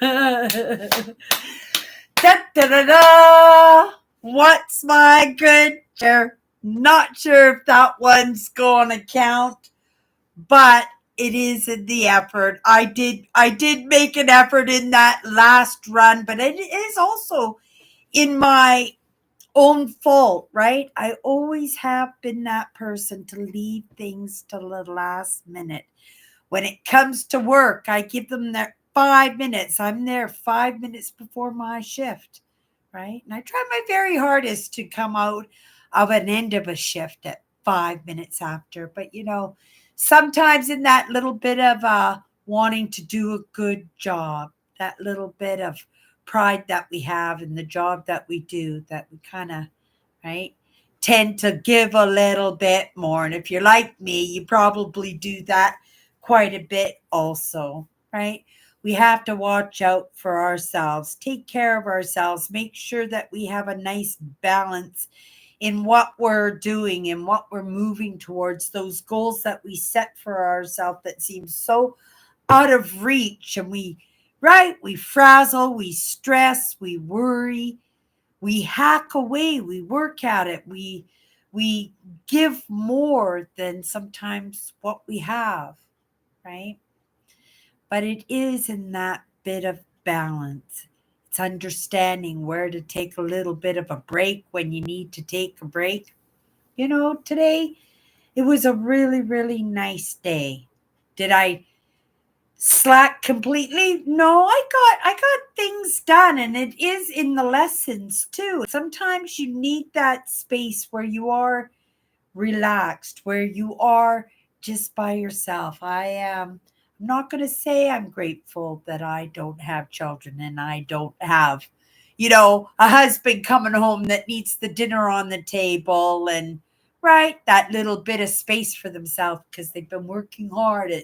Da, da, da, da. What's my good chair? Not sure if that one's going to count, but it is in the effort. I did make an effort in that last run, but it is also in my own fault, right? I always have been that person to leave things to the last minute. When it comes to work, I give them their 5 minutes. I'm there 5 minutes before my shift, right? And I try my very hardest to come out of an end of a shift at 5 minutes after. But, sometimes in that little bit of wanting to do a good job, that little bit of pride that we have in the job that we do, that we kind of, right, tend to give a little bit more. And if you're like me, you probably do that quite a bit also, right? We have to watch out for ourselves, take care of ourselves, make sure that we have a nice balance in what we're doing and what we're moving towards, those goals that we set for ourselves that seem so out of reach. And right, we frazzle, we stress, we worry, we hack away, we work at it, we give more than sometimes what we have, right? But it is in that bit of balance. It's understanding where to take a little bit of a break when you need to take a break. Today it was a really, really nice day. Did I slack completely? No, I got things done, and it is in the lessons too. Sometimes you need that space where you are relaxed, where you are just by yourself. I'm not going to say I'm grateful that I don't have children and I don't have, a husband coming home that needs the dinner on the table and, right, that little bit of space for themselves because they've been working hard at,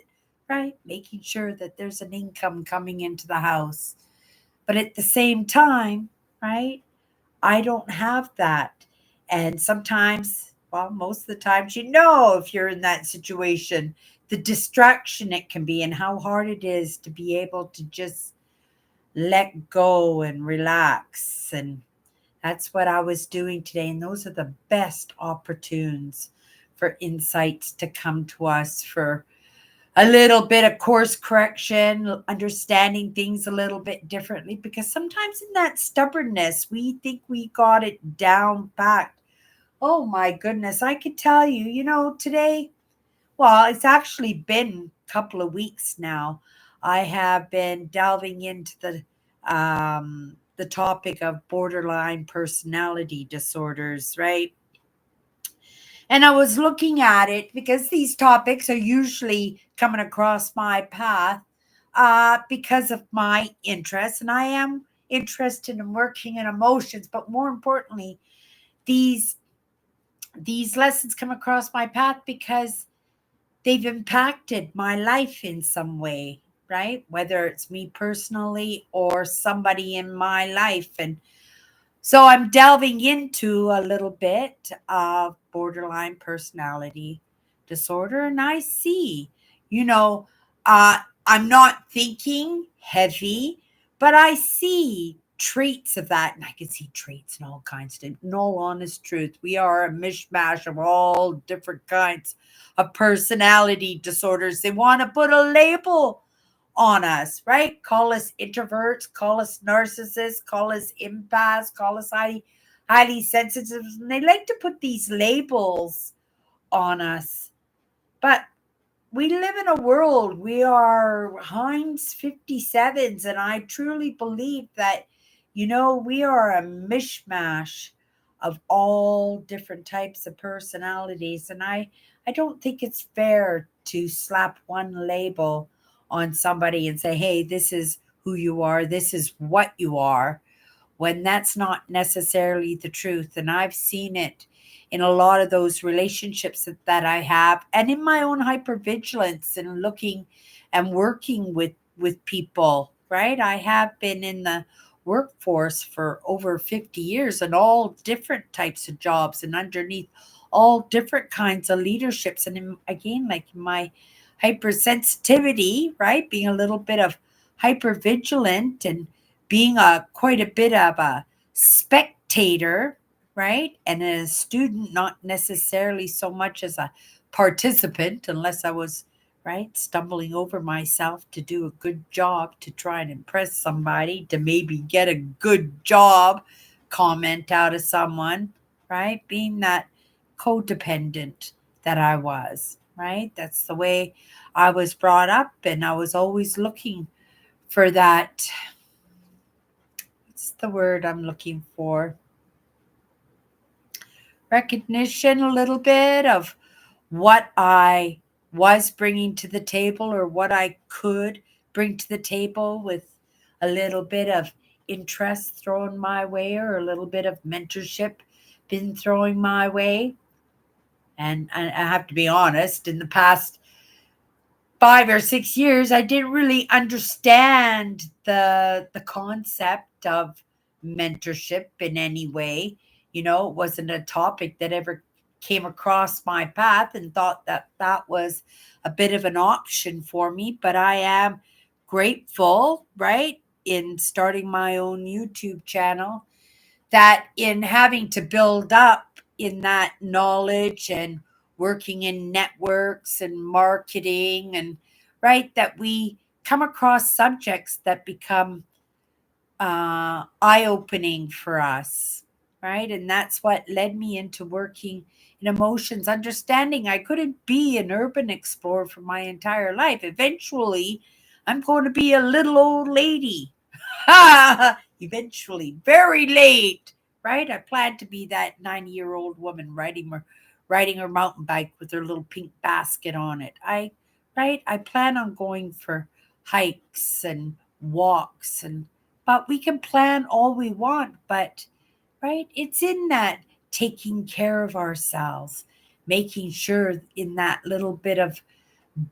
right, making sure that there's an income coming into the house. But at the same time, right, I don't have that. And sometimes, well, most of the times, if you're in that situation, the distraction it can be and how hard it is to be able to just let go and relax. And that's what I was doing today. And those are the best opportunities for insights to come to us, for a little bit of course correction, understanding things a little bit differently. Because sometimes in that stubbornness, we think we got it down pat. Oh my goodness, I could tell you, today, well, it's actually been a couple of weeks now. I have been delving into the topic of borderline personality disorders, right? And I was looking at it because these topics are usually coming across my path because of my interest. And I am interested in working in emotions, but more importantly, these these lessons come across my path because they've impacted my life in some way, right? Whether it's me personally or somebody in my life. And so I'm delving into a little bit of borderline personality disorder, and I see, you know, I'm not thinking heavy, but I see traits of that, and I can see traits in all kinds of, in all honest truth. We are a mishmash of all different kinds of personality disorders. They want to put a label on us, right? Call us introverts, call us narcissists, call us empaths, call us highly sensitive. And they like to put these labels on us. But we live in a world, we are Heinz 57s, and I truly believe that, we are a mishmash of all different types of personalities. And I don't think it's fair to slap one label on somebody and say, hey, this is who you are, this is what you are, when that's not necessarily the truth. And I've seen it in a lot of those relationships that I have, and in my own hypervigilance and looking and working with people, right? I have been in the workforce for over 50 years and all different types of jobs and underneath all different kinds of leaderships. And again, like my hypersensitivity, right? Being a little bit of hyper vigilant and being a quite a bit of a spectator, right? And a student, not necessarily so much as a participant, unless I was right stumbling over myself to do a good job to try and impress somebody, to maybe get a good job comment out of someone, right? Being that codependent that I was, right? That's the way I was brought up, and I was always looking for that. What's the word I'm looking for? Recognition, a little bit of what I was bringing to the table or what I could bring to the table with a little bit of interest thrown my way or a little bit of mentorship been throwing my way. And I have to be honest, in the past 5 or 6 years, I didn't really understand the concept of mentorship in any way. It wasn't a topic that ever came across my path and thought that that was a bit of an option for me. But I am grateful, right, in starting my own YouTube channel, that in having to build up in that knowledge and working in networks and marketing and right that we come across subjects that become eye-opening for us, right? And that's what led me into working in emotions, understanding I couldn't be an urban explorer for my entire life. Eventually I'm going to be a little old lady. Eventually, very late, right? I plan to be that 90-year-old woman riding her mountain bike with her little pink basket on it. I plan on going for hikes and walks, but we can plan all we want, but right, it's in that taking care of ourselves, making sure in that little bit of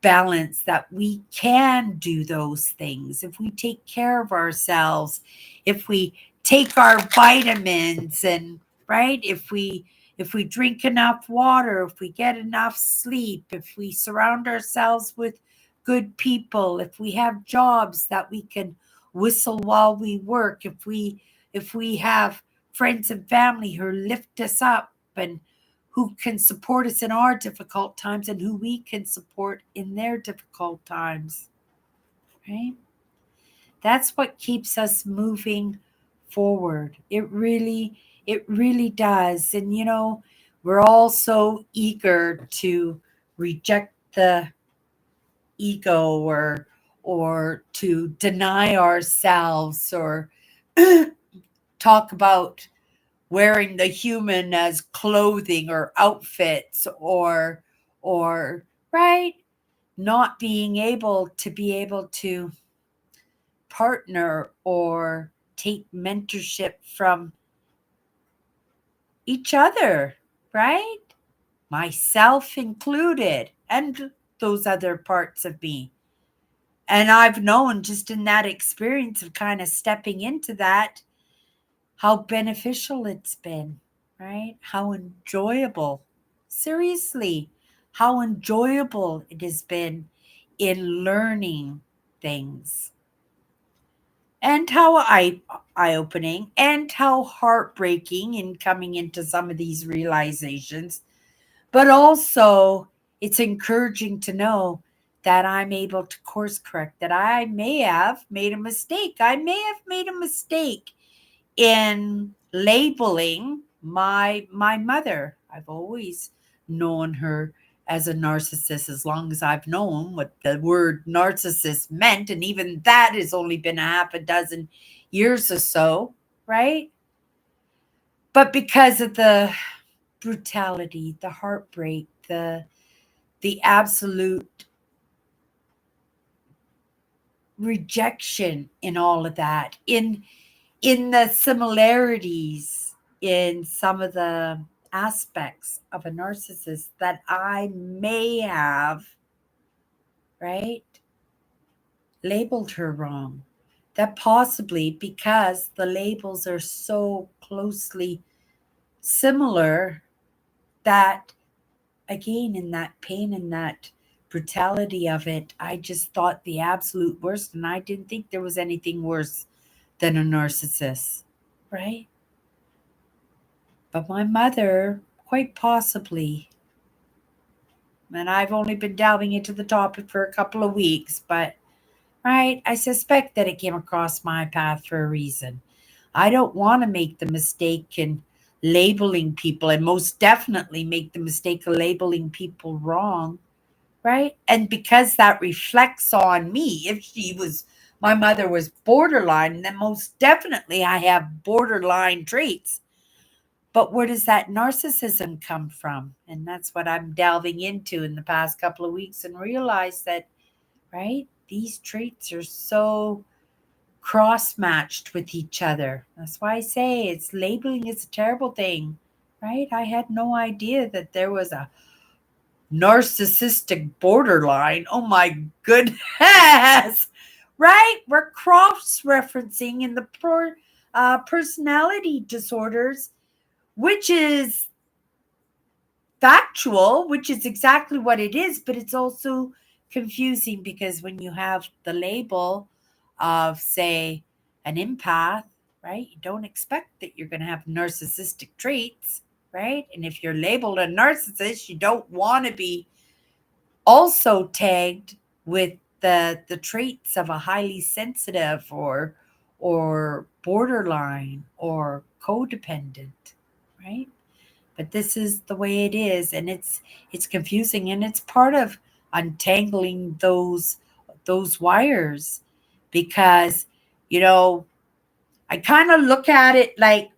balance that we can do those things if we take care of ourselves, if we take our vitamins, and right, if we drink enough water, if we get enough sleep, if we surround ourselves with good people, if we have jobs that we can whistle while we work, if we have friends and family who lift us up and who can support us in our difficult times and who we can support in their difficult times, right? That's what keeps us moving forward. It really does. And we're all so eager to reject the ego or to deny ourselves or talk about wearing the human as clothing or outfits or right, not being able to partner or take mentorship from each other, right? Myself included, and those other parts of me. And I've known just in that experience of kind of stepping into that how beneficial it's been, right? How enjoyable. Seriously, how enjoyable it has been in learning things. And how eye-opening and how heartbreaking in coming into some of these realizations. But also it's encouraging to know that I'm able to course correct, that I may have made a mistake. I may have made a mistake in labeling my mother. I've always known her as a narcissist as long as I've known what the word narcissist meant, and even that has only been a half a dozen years or so, right? But because of the brutality, the heartbreak, the absolute rejection in all of that, in the similarities in some of the aspects of a narcissist that I may have, right, labeled her wrong. That possibly because the labels are so closely similar that, again, in that pain and that brutality of it, I just thought the absolute worst, and I didn't think there was anything worse than a narcissist, right? But my mother, quite possibly, and I've only been delving into the topic for a couple of weeks, but right, I suspect that it came across my path for a reason. I don't want to make the mistake in labeling people, and most definitely make the mistake of labeling people wrong, right? And because that reflects on me, if my mother was borderline, then most definitely I have borderline traits. But where does that narcissism come from? And that's what I'm delving into in the past couple of weeks, and realize that, right, these traits are so cross matched with each other. That's why I say it's labeling is a terrible thing, right? I had no idea that there was a narcissistic borderline. Oh my goodness. Right? We're cross referencing in the personality disorders, which is factual, which is exactly what it is, but it's also confusing because when you have the label of, say, an empath, right, you don't expect that you're going to have narcissistic traits, right? And if you're labeled a narcissist, you don't want to be also tagged with the traits of a highly sensitive or borderline or codependent, right? But this is the way it is, and it's confusing, and it's part of untangling those wires, because you know I kind of look at it like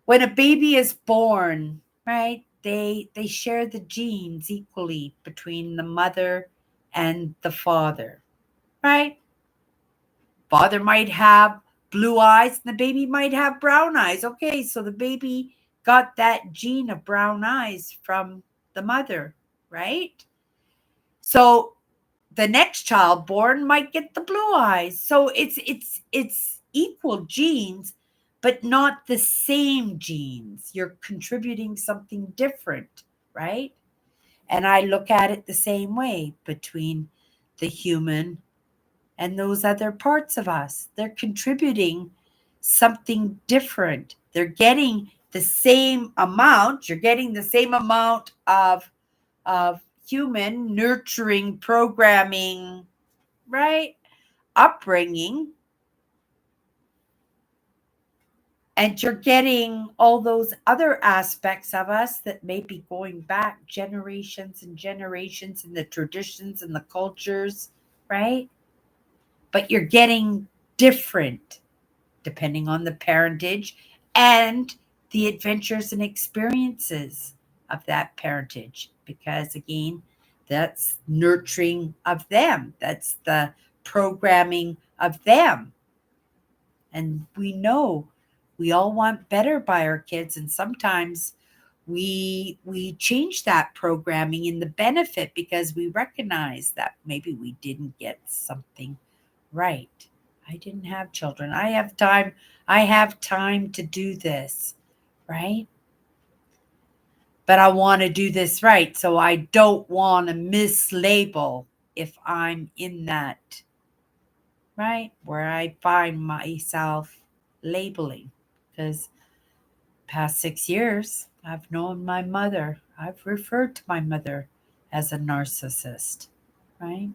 when a baby is born, right? They share the genes equally between the mother and the father, right? Father might have blue eyes and the baby might have brown eyes. Okay, so the baby got that gene of brown eyes from the mother, right? So the next child born might get the blue eyes. So it's equal genes, but not the same genes. You're contributing something different, right? And I look at it the same way between the human and those other parts of us. They're contributing something different. They're getting the same amount. You're getting the same amount of human nurturing, programming, right? Upbringing. And you're getting all those other aspects of us that may be going back generations and generations in the traditions and the cultures, right? But you're getting different depending on the parentage and the adventures and experiences of that parentage. Because again, that's nurturing of them, that's the programming of them. And we know we all want better by our kids, and sometimes we change that programming in the benefit because we recognize that maybe we didn't get something right. I didn't have children. I have time. I have time to do this, right? But I want to do this right. So I don't want to mislabel if I'm in that, right? Where I find myself labeling. Because past 6 years, I've known my mother. I've referred to my mother as a narcissist, right?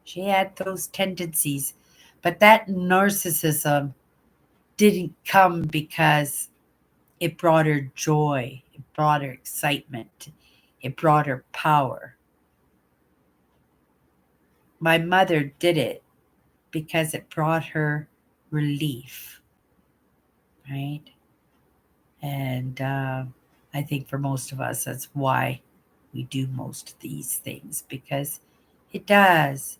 She had those tendencies, but that narcissism didn't come because it brought her joy, it brought her excitement, it brought her power. My mother did it because it brought her relief, right? And I think for most of us, that's why we do most of these things, because it does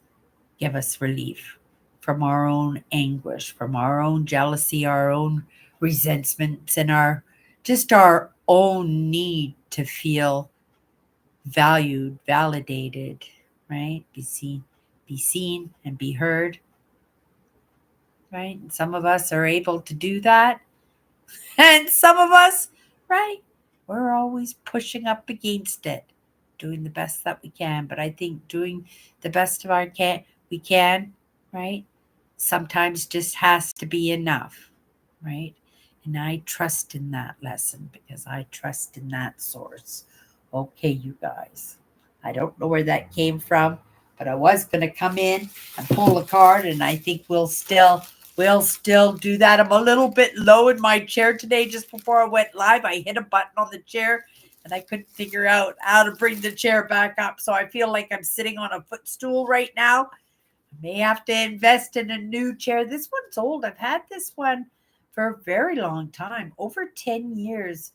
give us relief from our own anguish, from our own jealousy, our own resentments, and our own need to feel valued, validated, right? Be seen and be heard, right? And some of us are able to do that. And some of us, right, we're always pushing up against it. doing the best that we can. But I think doing the best of our we can, right? Sometimes just has to be enough, right? And I trust in that lesson because I trust in that source. Okay, you guys. I don't know where that came from, but I was going to come in and pull a card, and I think we'll still do that. I'm a little bit low in my chair today. Just before I went live, I hit a button on the chair, and I couldn't figure out how to bring the chair back up. So I feel like I'm sitting on a footstool right now. May have to invest in a new chair. This one's old. I've had this one for a very long time, over 10 years.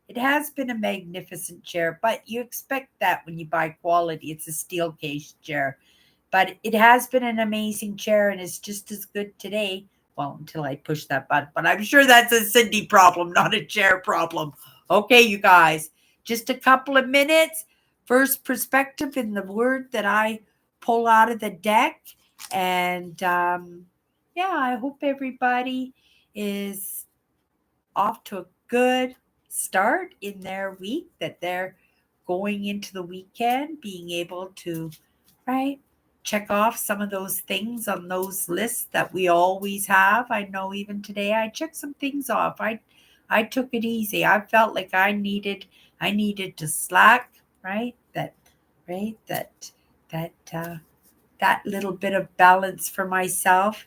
It has been a magnificent chair, but you expect that when you buy quality. It's a steel case chair. But it has been an amazing chair and it's just as good today. Well, until I push that button. But I'm sure that's a Cindy problem, not a chair problem. Okay, you guys, just a couple of minutes. First perspective in the word that I pull out of the deck. And yeah, I hope everybody is off to a good start in their week, that they're going into the weekend, being able to, right, check off some of those things on those lists that we always have. I know even today I checked some things off. I took it easy. I felt like I needed to slack, right? That that little bit of balance for myself,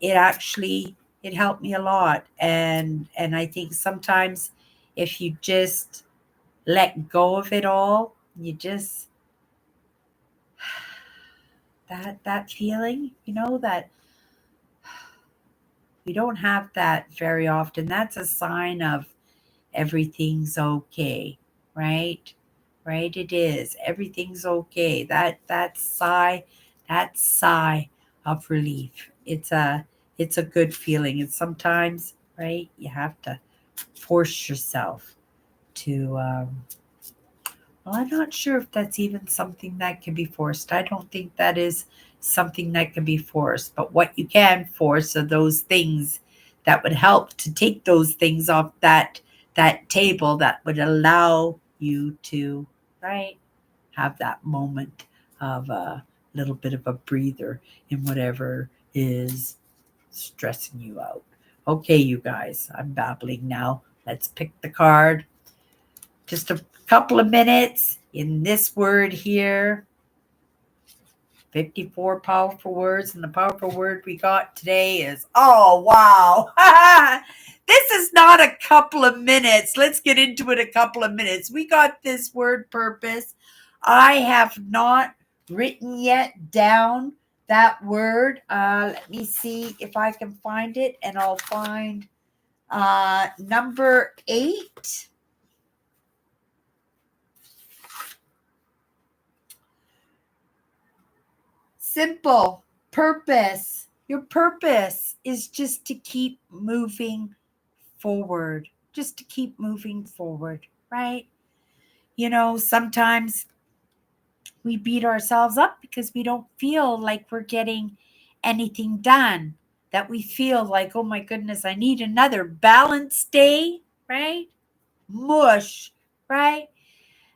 it helped me a lot. And I think sometimes if you just let go of it all, you just that feeling, that we don't have that very often. That's a sign of everything's okay, right? Right, it is. Everything's okay. That sigh of relief. It's a good feeling. And sometimes, right, you have to force yourself to well, I'm not sure if that's even something that can be forced. I don't think that is something that can be forced. But what you can force are those things that would help to take those things off that table, that would allow you to, right, have that moment of a little bit of a breather in whatever is stressing you out. Okay, you guys, I'm babbling now. Let's pick the card. Just a couple of minutes in this word here. 54 powerful words, and the powerful word we got today is, oh, wow. This is not a couple of minutes. Let's get into it a couple of minutes. We got this word purpose. I have not written yet down that word. Let me see if I can find it, and I'll find number 8. Simple. Purpose. Your purpose is just to keep moving forward. Just to keep moving forward, right? Sometimes we beat ourselves up because we don't feel like we're getting anything done. That we feel like, oh my goodness, I need another balanced day, right? Mush, right?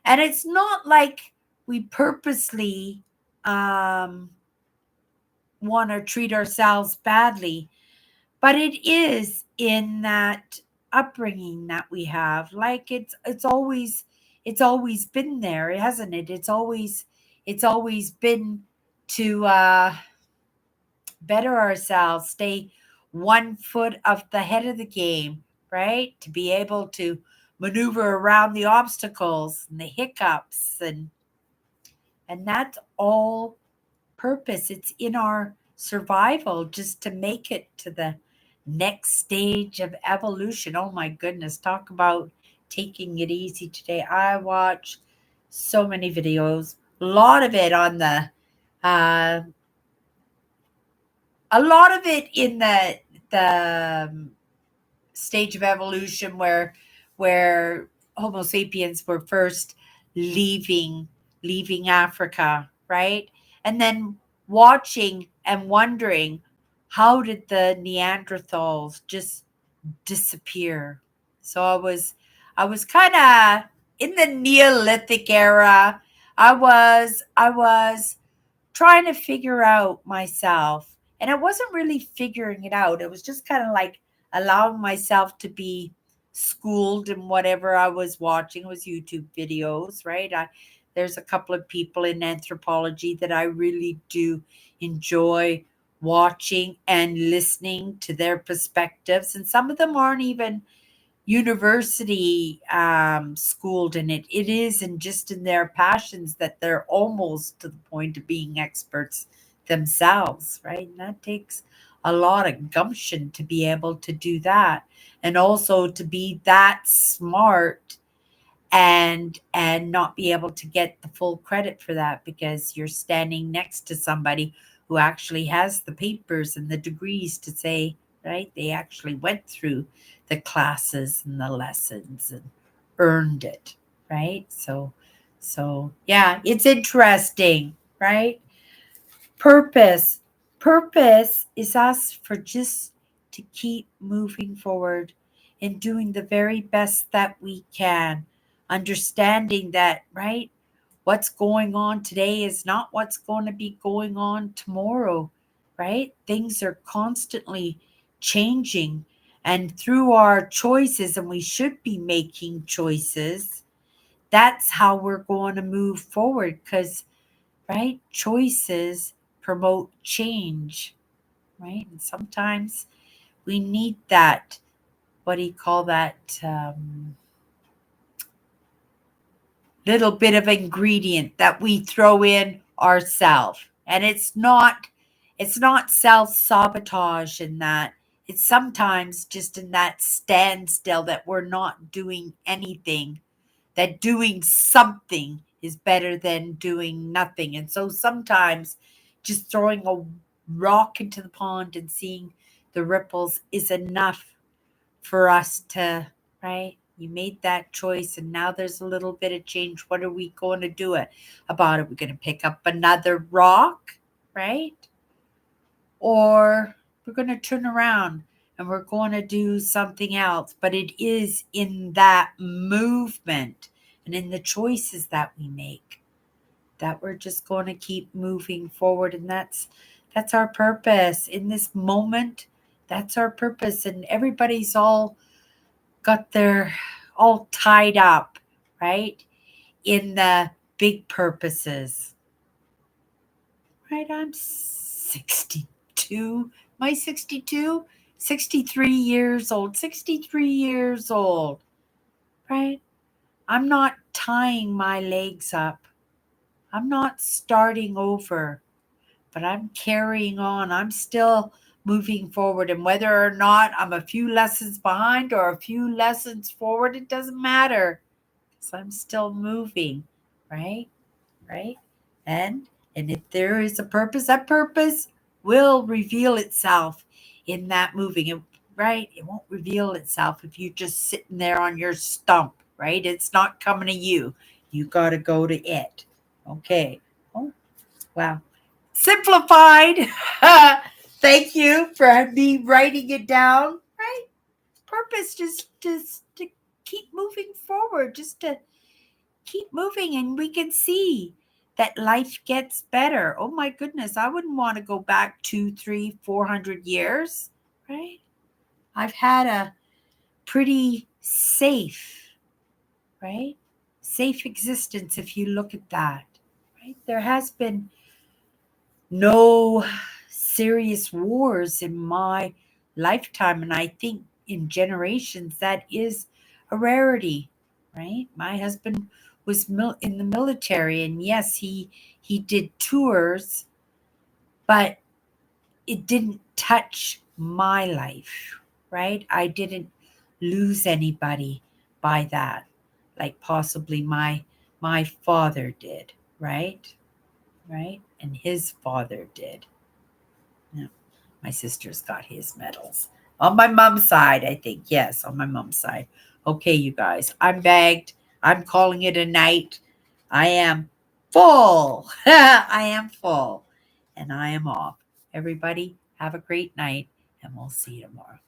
And it's not like we purposely want to treat ourselves badly, but it is in that upbringing that we have. Like it's always been there, hasn't it? It's always been to better ourselves, stay 1 foot of the head of the game, right? To be able to maneuver around the obstacles and the hiccups, and that's all purpose. It's in our survival just to make it to the next stage of evolution. Oh my goodness, talk about taking it easy today. I watch so many videos, uh, a lot of it in the stage of evolution where Homo sapiens were first leaving leaving Africa, right? And then watching and wondering, how did the Neanderthals just disappear? So I was kind of in the Neolithic era. I was trying to figure out myself. And I wasn't really figuring it out. It was just kind of like allowing myself to be schooled in whatever I was watching. It was YouTube videos, right? There's a couple of people in anthropology that I really do enjoy watching and listening to their perspectives. And some of them aren't even university schooled in it. It is and just in their passions that they're almost to the point of being experts themselves, right? And that takes a lot of gumption to be able to do that, and also to be that smart and not be able to get the full credit for that because you're standing next to somebody who actually has the papers and the degrees to say, right, they actually went through the classes and the lessons and earned it, right? So yeah, it's interesting, right? Purpose. Purpose is us for just to keep moving forward and doing the very best that we can. Understanding that, right? What's going on today is not what's going to be going on tomorrow, right? Things are constantly changing. And through our choices, and we should be making choices, that's how we're going to move forward because, right? Choices promote change, right? And sometimes we need that, what do you call that? Little bit of ingredient that we throw in ourselves. And it's not self-sabotage in that. It's sometimes just in that standstill that we're not doing anything, that doing something is better than doing nothing. And so sometimes just throwing a rock into the pond and seeing the ripples is enough for us to, right? You made that choice and now there's a little bit of change. What are we going to do it about it? We're going to pick up another rock, right? Or we're going to turn around and we're going to do something else. But it is in that movement and in the choices that we make that we're just going to keep moving forward. And that's our purpose in this moment. That's our purpose. And everybody's all got their all tied up, right? In the big purposes. Right? I'm 62. Am I 62? 63 years old. 63 years old. Right? I'm not tying my legs up. I'm not starting over, but I'm carrying on. I'm still moving forward. And whether or not I'm a few lessons behind or a few lessons forward, it doesn't matter. So I'm still moving, right? Right? And if there is a purpose, that purpose will reveal itself in that moving. Right? It won't reveal itself if you're just sitting there on your stump, right? It's not coming to you. You got to go to it. Okay. Oh, wow. Simplified. Thank you for me writing it down. Right? Purpose just to keep moving forward, just to keep moving, and we can see that life gets better. Oh my goodness, I wouldn't want to go back 2, 3, 400 years, right? I've had a pretty safe, right? Safe existence if you look at that, right? There has been no serious wars in my lifetime, and I think in generations that is a rarity, right? My husband was in the military, and yes, he did tours, but it didn't touch my life, right? I didn't lose anybody by that, like possibly my father did, right? Right? And his father did. Yeah. My sister's got his medals. On my mom's side, I think. Yes, on my mom's side. Okay, you guys. I'm bagged. I'm calling it a night. I am full. I am full. And I am off. Everybody, have a great night, and we'll see you tomorrow.